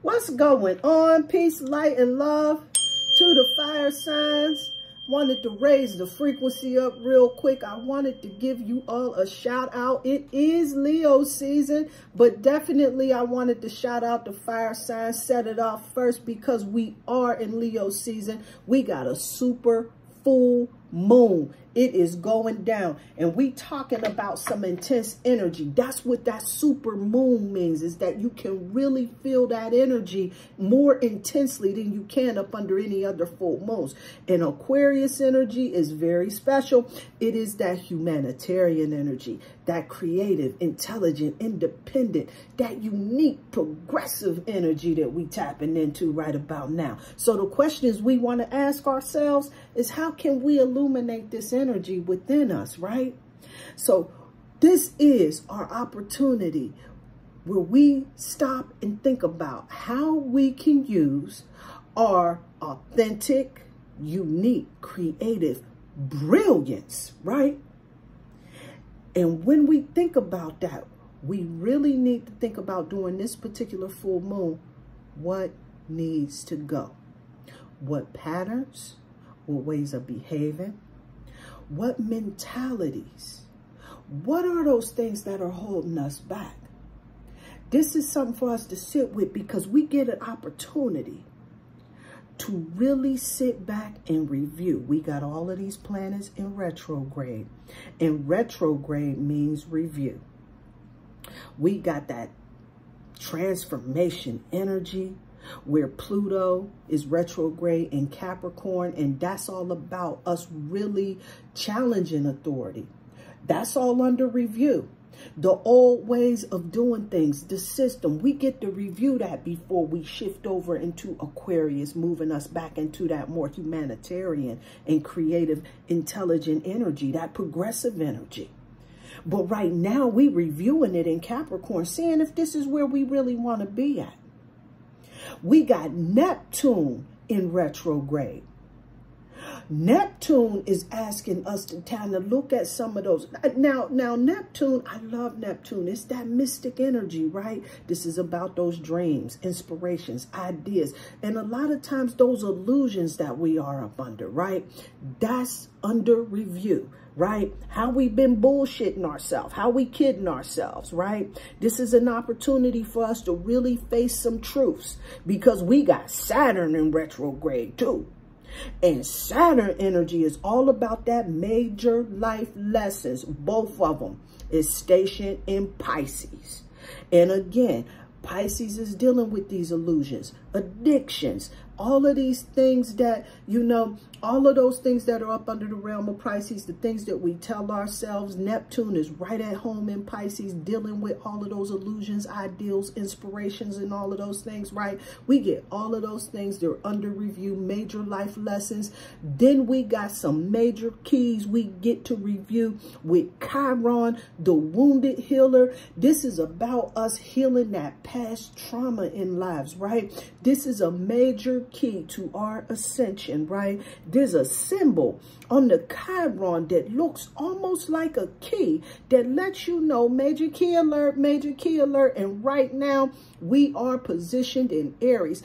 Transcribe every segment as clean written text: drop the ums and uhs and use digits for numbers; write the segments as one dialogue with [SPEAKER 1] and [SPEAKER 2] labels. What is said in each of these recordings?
[SPEAKER 1] What's going on? Peace, light, and love to the fire signs. Wanted to raise the frequency up real quick. I wanted to give you all a shout out. It is Leo season, but definitely I wanted to shout out the fire signs, set it off first because we are in Leo season. We got a super full moon. It is going down, and we talking about some intense energy. That's what that super moon means, is that you can really feel that energy more intensely than you can up under any other full moons. And Aquarius energy is very special. It is that humanitarian energy, that creative, intelligent, independent, that unique, progressive energy that we tapping into right about now. So the question is we want to ask ourselves is, how can we illuminate this energy within us, right? So this is our opportunity where we stop and think about how we can use our authentic, unique, creative brilliance, right? And when we think about that, we really need to think about, during this particular full moon, what needs to go. What patterns, what ways of behaving, what mentalities, what are those things that are holding us back? This is something for us to sit with, because we get an opportunity to really sit back and review. We got all of these planets in retrograde, and retrograde means review. We got that transformation energy where Pluto is retrograde in Capricorn, and that's all about us really challenging authority. That's all under review. The old ways of doing things, the system, we get to review that before we shift over into Aquarius, moving us back into that more humanitarian and creative, intelligent energy, that progressive energy. But right now, we reviewing it in Capricorn, seeing if this is where we really want to be at. We got Neptune in retrograde. Neptune is asking us to kind of look at some of those. Now, Neptune, I love Neptune. It's that mystic energy, right? This is about those dreams, inspirations, ideas, and a lot of times those illusions that we are up under, right? That's under review, right? How we've been bullshitting ourselves, how we kidding ourselves, right? This is an opportunity for us to really face some truths, because we got Saturn in retrograde too. And Saturn energy is all about that major life lessons. Both of them is stationed in Pisces. And again, Pisces is dealing with these illusions, addictions, all of these things that, you know, all of those things that are up under the realm of Pisces, the things that we tell ourselves. Neptune is right at home in Pisces, dealing with all of those illusions, ideals, inspirations, and all of those things, right? We get all of those things. They're under review, major life lessons. Then we got some major keys we get to review with Chiron, the wounded healer. This is about us healing that past trauma in lives, right? This is a major key to our ascension, right? There's a symbol on the Chiron that looks almost like a key that lets you know, major key alert, major key alert. And right now we are positioned in Aries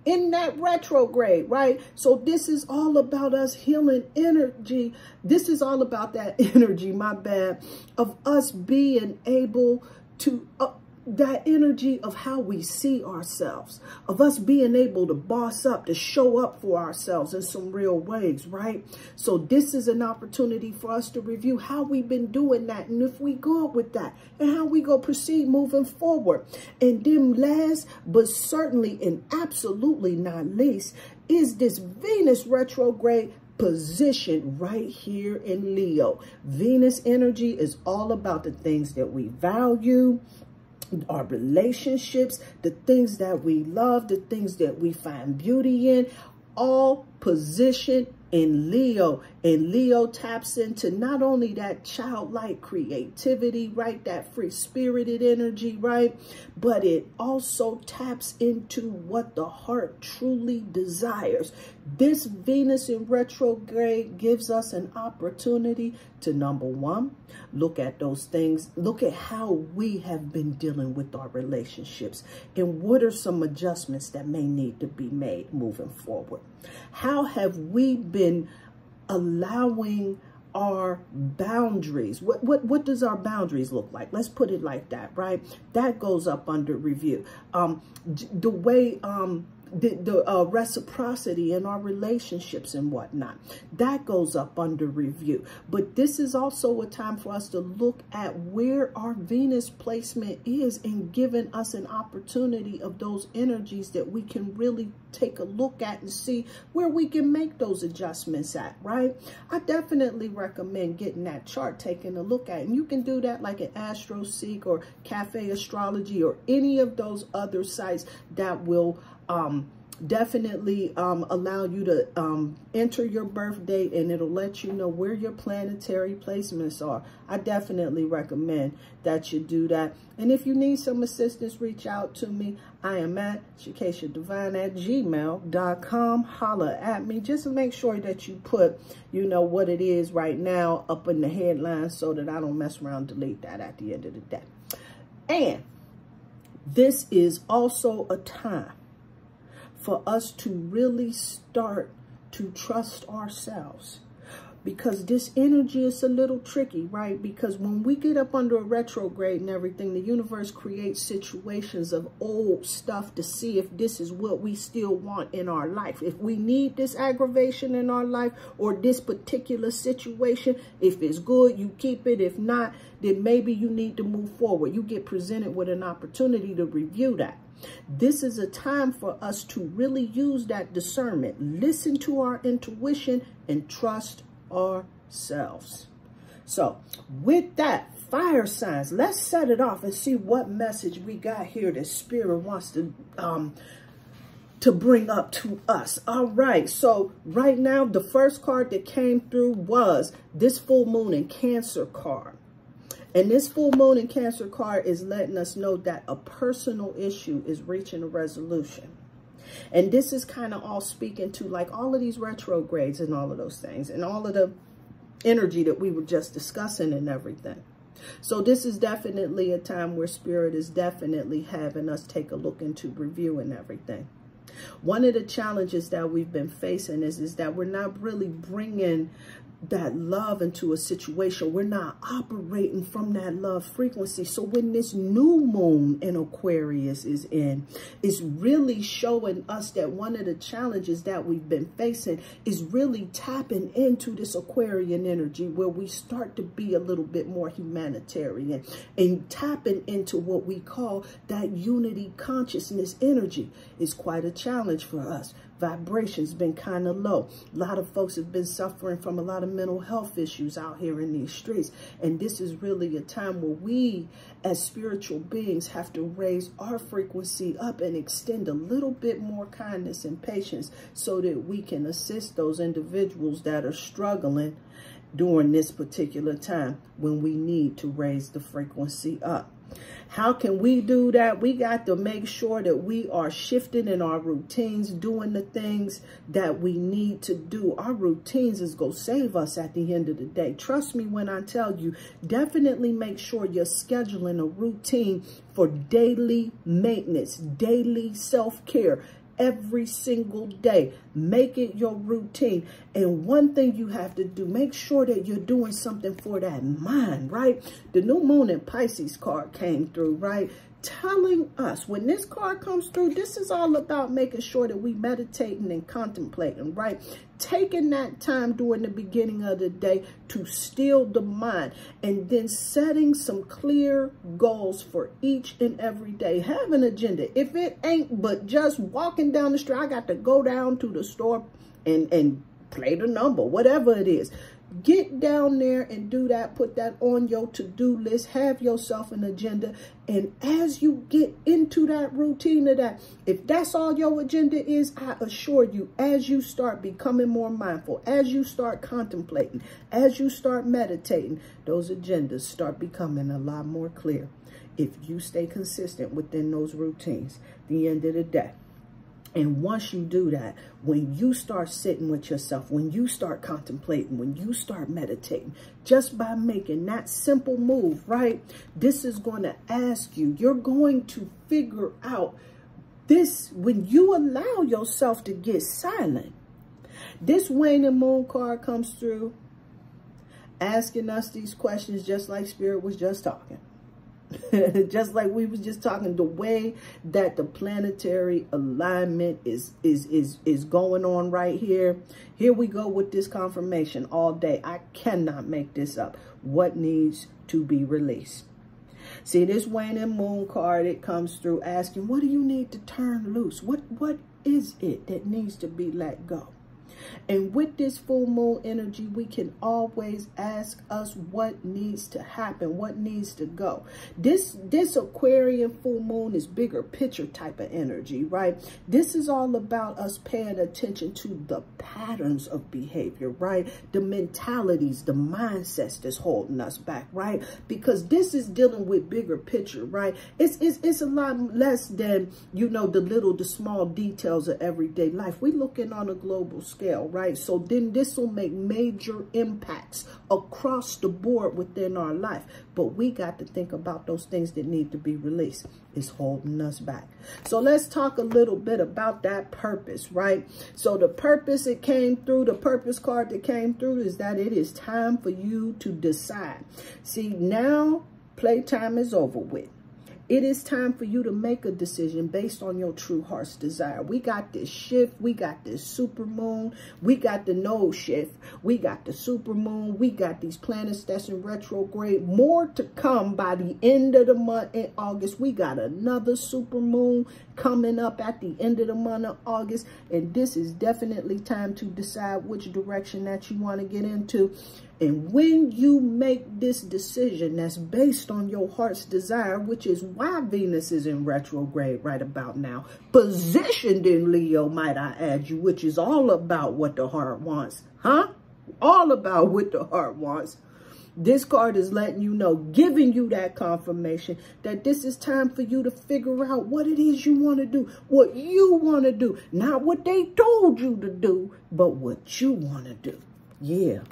[SPEAKER 1] in that retrograde, right? So this is all about us healing energy. This is all about that energy, my bad, of us being able to that energy of how we see ourselves, of us being able to boss up, to show up for ourselves in some real ways, right? So this is an opportunity for us to review how we've been doing that, and if we go up with that, and how we go proceed moving forward. And then last, but certainly and absolutely not least, is this Venus retrograde position right here in Leo. Venus energy is all about the things that we value, our relationships, the things that we love, the things that we find beauty in, all positioned in Leo. And Leo taps into not only that childlike creativity, right? That free-spirited energy, right? But it also taps into what the heart truly desires. This Venus in retrograde gives us an opportunity to, number one, look at those things. Look at how we have been dealing with our relationships and what are some adjustments that may need to be made moving forward. How have we been allowing our boundaries? What does our boundaries look like? Let's put it like that, right? That goes up under review. The way the reciprocity in our relationships and whatnot, that goes up under review. But this is also a time for us to look at where our Venus placement is and giving us an opportunity of those energies that we can really take a look at and see where we can make those adjustments at, right? I definitely recommend getting that chart, taking a look at it. And you can do that like at AstroSeek or Cafe Astrology or any of those other sites that will definitely allow you to enter your birth date, and it'll let you know where your planetary placements are. I definitely recommend that you do that. And if you need some assistance, reach out to me. I am at shakeshadivine@gmail.com. Holla at me. Just make sure that you put, you know, what it is right now up in the headline so that I don't mess around and delete that at the end of the day. And this is also a time for us to really start to trust ourselves, because this energy is a little tricky, right? Because when we get up under a retrograde and everything, the universe creates situations of old stuff to see if this is what we still want in our life. If we need this aggravation in our life or this particular situation, if it's good, you keep it. If not, then maybe you need to move forward. You get presented with an opportunity to review that. This is a time for us to really use that discernment, listen to our intuition, and trust ourselves. So with that, fire signs, let's set it off and see what message we got here that Spirit wants to bring up to us. All right, so right now, the first card that came through was this full moon in Cancer card. And this full moon in Cancer card is letting us know that a personal issue is reaching a resolution. And this is kind of all speaking to like all of these retrogrades and all of those things and all of the energy that we were just discussing and everything. So this is definitely a time where Spirit is definitely having us take a look into reviewing everything. One of the challenges that we've been facing is that we're not really bringing that love into a situation. We're not operating from that love frequency. So when this new moon in Aquarius is in, it's really showing us that one of the challenges that we've been facing is really tapping into this Aquarian energy, where we start to be a little bit more humanitarian and tapping into what we call that unity consciousness energy. Is quite a challenge for us. Vibration's been kind of low. A lot of folks have been suffering from a lot of mental health issues out here in these streets. And this is really a time where we, as spiritual beings, have to raise our frequency up and extend a little bit more kindness and patience so that we can assist those individuals that are struggling during this particular time when we need to raise the frequency up. How can we do that? We got to make sure that we are shifting in our routines, doing the things that we need to do. Our routines is going to save us at the end of the day. Trust me when I tell you, definitely make sure you're scheduling a routine for daily maintenance, daily self-care. Every single day, make it your routine. And one thing you have to do, make sure that you're doing something for that mind, right? The new moon in Pisces card came through, right? Telling us when this card comes through, this is all about making sure that we meditating and contemplating, right? Taking that time during the beginning of the day to still the mind, and then setting some clear goals for each and every day. Have an agenda. If it ain't but just walking down the street, I got to go down to the store and play the number, whatever it is. Get down there and do that. Put that on your to-do list. Have yourself an agenda. And as you get into that routine of that, if that's all your agenda is, I assure you, as you start becoming more mindful, as you start contemplating, as you start meditating, those agendas start becoming a lot more clear. If you stay consistent within those routines, the end of the day. And once you do that, when you start sitting with yourself, when you start contemplating, when you start meditating, just by making that simple move, right? This is going to ask you, you're going to figure out this, when you allow yourself to get silent. This waning moon card comes through asking us these questions just like Spirit was just talking. Just like we was just talking, the way that the planetary alignment is going on right here. Here we go with this confirmation all day. I cannot make this up. What needs to be released? See, this waning moon card, it comes through asking, what do you need to turn loose? What is it that needs to be let go? And with this full moon energy, we can always ask us what needs to happen, what needs to go. This Aquarian full moon is bigger picture type of energy, right? This is all about us paying attention to the patterns of behavior, right? The mentalities, the mindsets that's holding us back, right? Because this is dealing with bigger picture, right? It's a lot less than, you know, the small details of everyday life. We're looking on a global scale, right? So then this will make major impacts across the board within our life. But we got to think about those things that need to be released. It's holding us back. So let's talk a little bit about that purpose, right? So the purpose it came through, the purpose card that came through is that it is time for you to decide. See, now playtime is over with. It is time for you to make a decision based on your true heart's desire. We got this shift. We got this super moon. We got the node shift. We got the super moon. We got these planets that's in retrograde. More to come by the end of the month in August. We got another super moon coming up at the end of the month of August. And this is definitely time to decide which direction that you want to get into. And when you make this decision that's based on your heart's desire, which is why Venus is in retrograde right about now, positioned in Leo, might I add you, which is all about what the heart wants, huh? All about what the heart wants. This card is letting you know, giving you that confirmation that this is time for you to figure out what it is you want to do, what you want to do, not what they told you to do, but what you want to do. Yeah.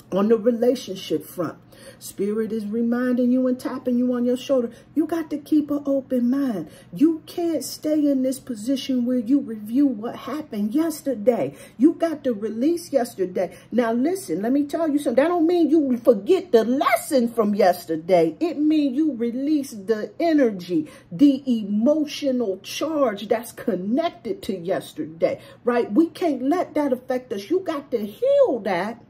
[SPEAKER 1] On the relationship front, Spirit is reminding you and tapping you on your shoulder. You got to keep an open mind. You can't stay in this position where you review what happened yesterday. You got to release yesterday. Now, listen, let me tell you something. That don't mean you forget the lesson from yesterday. It means you release the energy, the emotional charge that's connected to yesterday, right? We can't let that affect us. You got to heal that.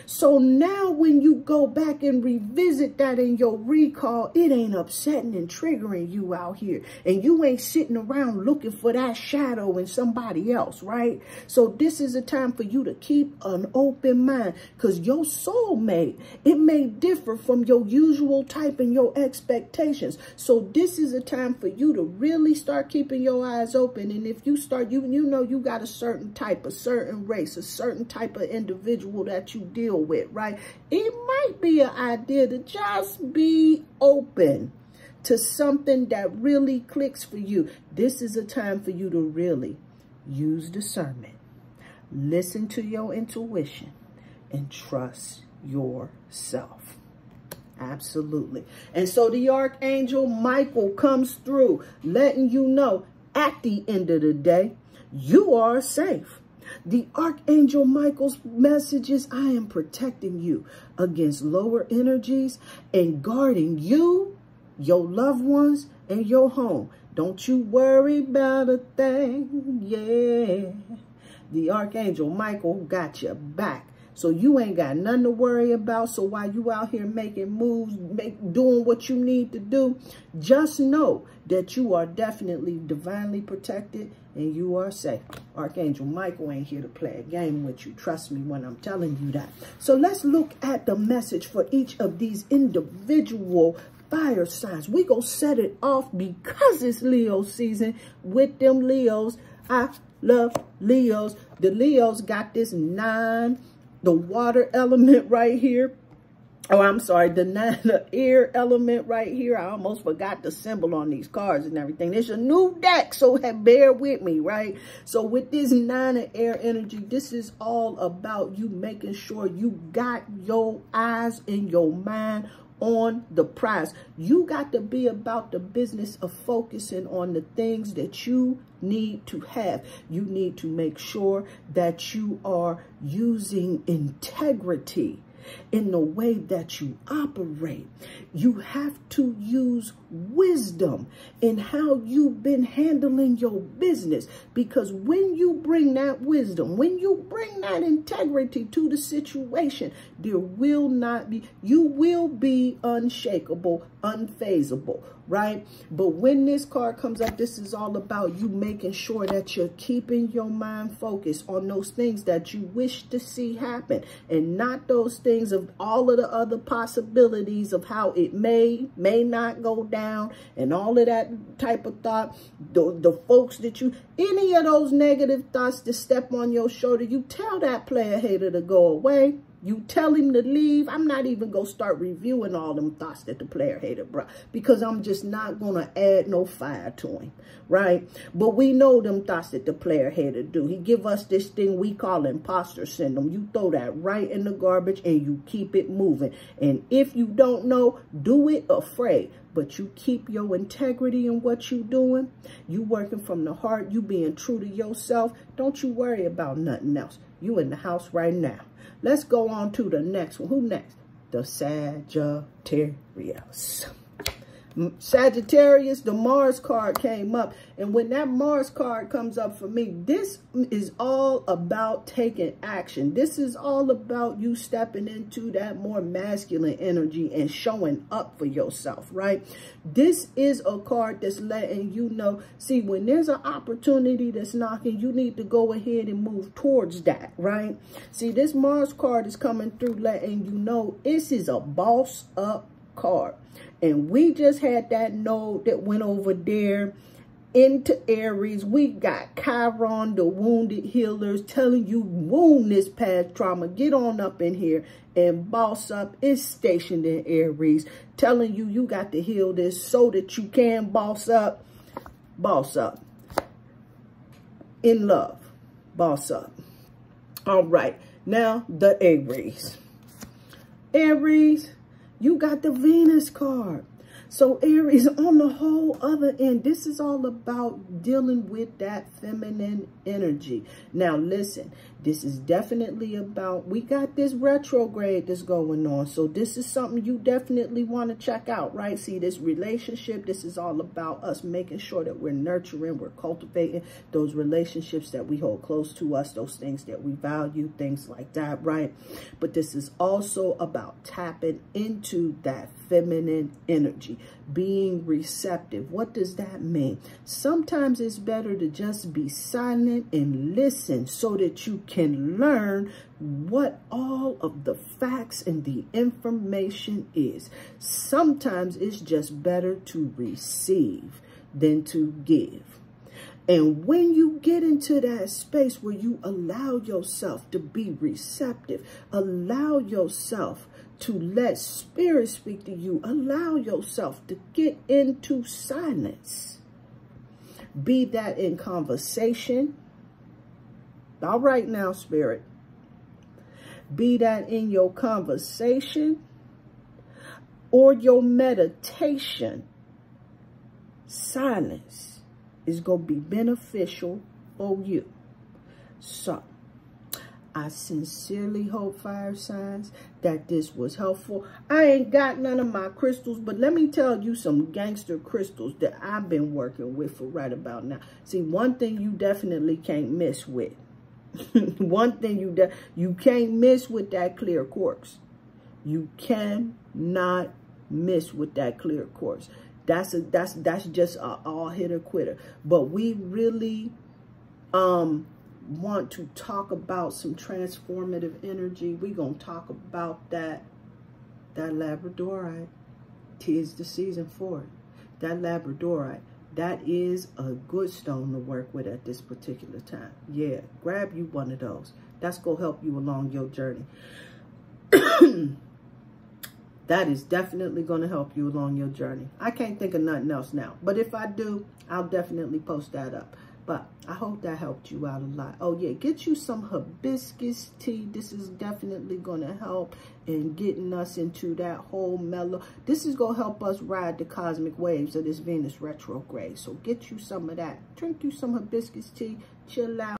[SPEAKER 1] So now when you go back and revisit that in your recall, it ain't upsetting and triggering you out here. And you ain't sitting around looking for that shadow in somebody else, right? So this is a time for you to keep an open mind, because your soulmate, it may differ from your usual type and your expectations. So this is a time for you to really start keeping your eyes open. And if you start, you know you got a certain type, a certain race, a certain type of individual that you deal with, right? It might be an idea to just be open to something that really clicks for you. This is a time for you to really use discernment, listen to your intuition, and trust yourself. Absolutely. And so the Archangel Michael comes through, letting you know at the end of the day, you are safe. The Archangel Michael's message is, I am protecting you against lower energies and guarding you, your loved ones, and your home. Don't you worry about a thing, yeah. The Archangel Michael got your back. So you ain't got nothing to worry about. So while you out here making moves, doing what you need to do, just know that you are definitely divinely protected and you are safe. Archangel Michael ain't here to play a game with you. Trust me when I'm telling you that. So let's look at the message for each of these individual fire signs. We go set it off because it's Leo season with them Leos. I love Leos. The Leos got this 9, the water element right here. Oh, I'm sorry, the air element right here. I almost forgot the symbol on these cards and everything. It's a new deck, so bear with me, right? So with this 9 of air energy, this is all about you making sure you got your eyes and your mind on the prize. You got to be about the business of focusing on the things that you need to have. You need to make sure that you are using integrity in the way that you operate. You have to use wisdom in how you've been handling your business, because when you bring that wisdom, when you bring that integrity to the situation, there will not be, you will be unshakable, unfazable, right? But when this card comes up, this is all about you making sure that you're keeping your mind focused on those things that you wish to see happen, and not those things of all of the other possibilities of how it may not go down and all of that type of thought. The folks that you, any of those negative thoughts that step on your shoulder, you tell that player hater to go away. You tell him to leave. I'm not even going to start reviewing all them thoughts that the player hater brought, because I'm just not going to add no fire to him, right? But we know them thoughts that the player hater do. He give us this thing we call imposter syndrome. You throw that right in the garbage and you keep it moving. And if you don't know, do it afraid. But you keep your integrity in what you doing. You working from the heart. You being true to yourself. Don't you worry about nothing else. You in the house right now. Let's go on to the next one. Who next? The Sagittarius. Sagittarius, the Mars card came up. And when that Mars card comes up for me, this is all about taking action. This is all about you stepping into that more masculine energy and showing up for yourself, right? This is a card that's letting you know, see, when there's an opportunity that's knocking, you need to go ahead and move towards that, right? See, this Mars card is coming through letting you know this is a boss up card. And we just had that node that went over there into Aries. We got Chiron, the wounded healers, telling you wound this past trauma. Get on up in here. And boss up is stationed in Aries, telling you you got to heal this so that you can boss up. Boss up. In love. Boss up. All right. Now the Aries. Aries. You got the Venus card. So Aries, on the whole other end, this is all about dealing with that feminine energy. Now listen, this is definitely about, we got this retrograde that's going on. So this is something you definitely want to check out, right? See, this relationship, this is all about us making sure that we're nurturing, we're cultivating those relationships that we hold close to us, those things that we value, things like that, right? But this is also about tapping into that feminine energy, being receptive. What does that mean? Sometimes it's better to just be silent and listen so that you can learn what all of the facts and the information is. Sometimes it's just better to receive than to give. And when you get into that space where you allow yourself to be receptive, allow yourself to let spirit speak to you, allow yourself to get into silence. Be that in conversation. All right now, spirit. Be that in your conversation or your meditation. Silence is going to be beneficial for you. So, I sincerely hope, fire signs, that this was helpful. I ain't got none of my crystals, but let me tell you some gangster crystals that I've been working with for right about now. See, one thing you definitely can't mess with One thing you can't miss with that clear quartz. You cannot miss with that clear quartz. That's just a all hitter quitter. But we really want to talk about some transformative energy. We're gonna talk about that labradorite. 'Tis the season for it. That labradorite, that is a good stone to work with at this particular time. Yeah, grab you one of those. That's gonna help you along your journey. That is definitely going to help you along your journey. I can't think of nothing else now. But if I do, I'll definitely post that up. But I hope that helped you out a lot. Oh, yeah. Get you some hibiscus tea. This is definitely going to help in getting us into that whole mellow. This is going to help us ride the cosmic waves of this Venus retrograde. So get you some of that. Drink you some hibiscus tea. Chill out.